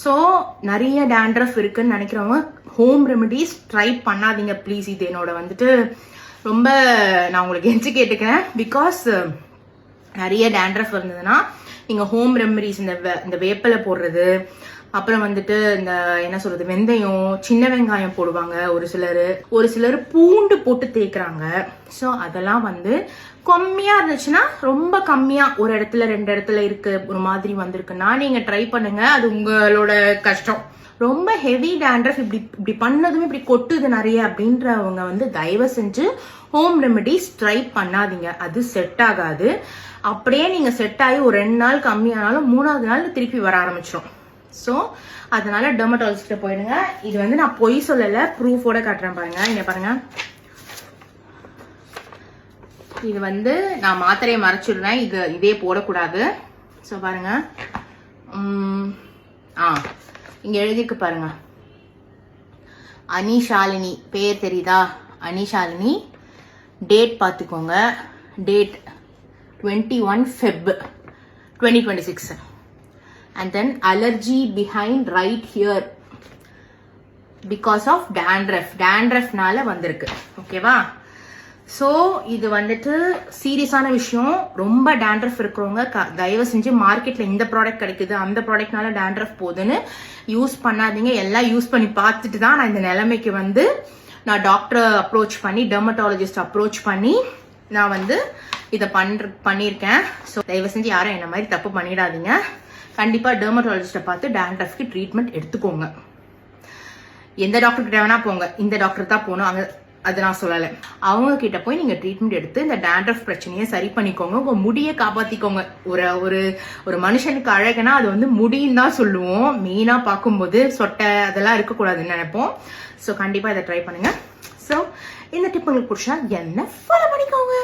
So நிறைய dandruff இருக்குன்னு நினைக்கிறவங்க ஹோம் ரெமெடிஸ் ட்ரை பண்ணாதீங்க ப்ளீஸ். இது என்னோட வந்துட்டு ரொம்ப நான் உங்களுக்கு எஞ்சி கேட்டுக்கிறேன். பிகாஸ் நிறைய டேண்ட்ரஃப் இருந்ததுன்னா நீங்க ஹோம் ரெமெடிஸ் இந்த வேப்பிலை போடுறது, அப்புறம் வந்துட்டு இந்த என்ன சொல்றது வெந்தயம், சின்ன வெங்காயம் போடுவாங்க ஒரு சிலர் பூண்டு போட்டு தேய்க்கிறாங்க. ஸோ அதெல்லாம் வந்து கம்மியா இருந்துச்சுன்னா, ரொம்ப கம்மியா ஒரு இடத்துல 2 இடத்துல இருக்கு ஒரு மாதிரி வந்திருக்குன்னா நீங்க ட்ரை பண்ணுங்க. அது உங்களோட கஷ்டம். ரொம்ப ஹெவி டேண்ட்ரஃப் இப்படி பண்ணதுமே இப்படி கொட்டுது நிறைய அப்படின்றவங்க வந்து தயவு செஞ்சு ஹோம் ரெமெடிஸ் ட்ரை பண்ணாதீங்க. அது செட் ஆகாது. அப்படியே நீங்க செட் ஆகி ஒரு 2 நாள் கம்மியானாலும் 3ஆவது நாள் திருப்பி வர ஆரம்பிச்சிடும். ஸோ அதனால டெர்மட்டாலஜிஸ்ட போயிடுங்க. இது வந்து நான் பொய் சொல்லல, ப்ரூஃபோட காட்டுறேன் பாருங்க. இங்க பாருங்க, இது வந்து நான் மாத்திரையை மறைச்சிடுறேன். இதே போடக்கூடாது. ஸோ பாருங்க, இங்க எழுதிருக்கு பாருங்க, அனிஷாலினி பேர் தெரியுதா? அனிஷாலினி. டேட் பார்த்துக்கோங்க, date 21 Feb 2026. And then allergy behind right here because of dandruffனால வந்திருக்கு. ஓகேவா? ஸோ இது வந்துட்டு சீரியஸான விஷயம். ரொம்ப டேண்ட்ரஃப் இருக்கிறவங்க தயவு செஞ்சு மார்க்கெட்ல இந்த ப்ராடக்ட் கிடைக்குது, அந்த ப்ராடக்ட்னால டேண்ட்ரஃப் போகுதுன்னு யூஸ் பண்ணாதீங்க. எல்லாம் யூஸ் பண்ணி பார்த்துட்டு தான் நான் இந்த நிலைமைக்கு வந்து நான் டாக்டரை அப்ரோச் பண்ணி டெர்மட்டாலஜிஸ்ட் அப்ரோச் பண்ணி நான் வந்து இதை பண்ணியிருக்கேன். ஸோ தயவு செஞ்சு யாரும் என்ன மாதிரி தப்பு பண்ணிடாதீங்க. கண்டிப்பா டெர்மட்டாலஜிஸ்ட பார்த்து டேண்ட்ரஃப்க்கு ட்ரீட்மெண்ட் எடுத்துக்கோங்க. எந்த டாக்டர் கிட்ட வேணா போங்க, இந்த டாக்டர் தான் போகணும் அது நான் சொல்லலை. அவங்க கிட்ட போய் நீங்க ட்ரீட்மெண்ட் எடுத்து இந்த டேண்ட்ரஃப் பிரச்சனையை சரி பண்ணிக்கோங்க. உங்க முடியை காப்பாத்திக்கோங்க. ஒரு மனுஷனுக்கு அழகுனா அது வந்து முடின்னு தான் சொல்லுவோம். மெயினா பார்க்கும்போது சொட்டை அதெல்லாம் இருக்கக்கூடாதுன்னு நினைப்போம். ஸோ கண்டிப்பா இதை ட்ரை பண்ணுங்க. ஸோ இந்த டிப் உங்களுக்கு பிடிச்சா என்ன ஃபாலோ பண்ணிக்கோங்க.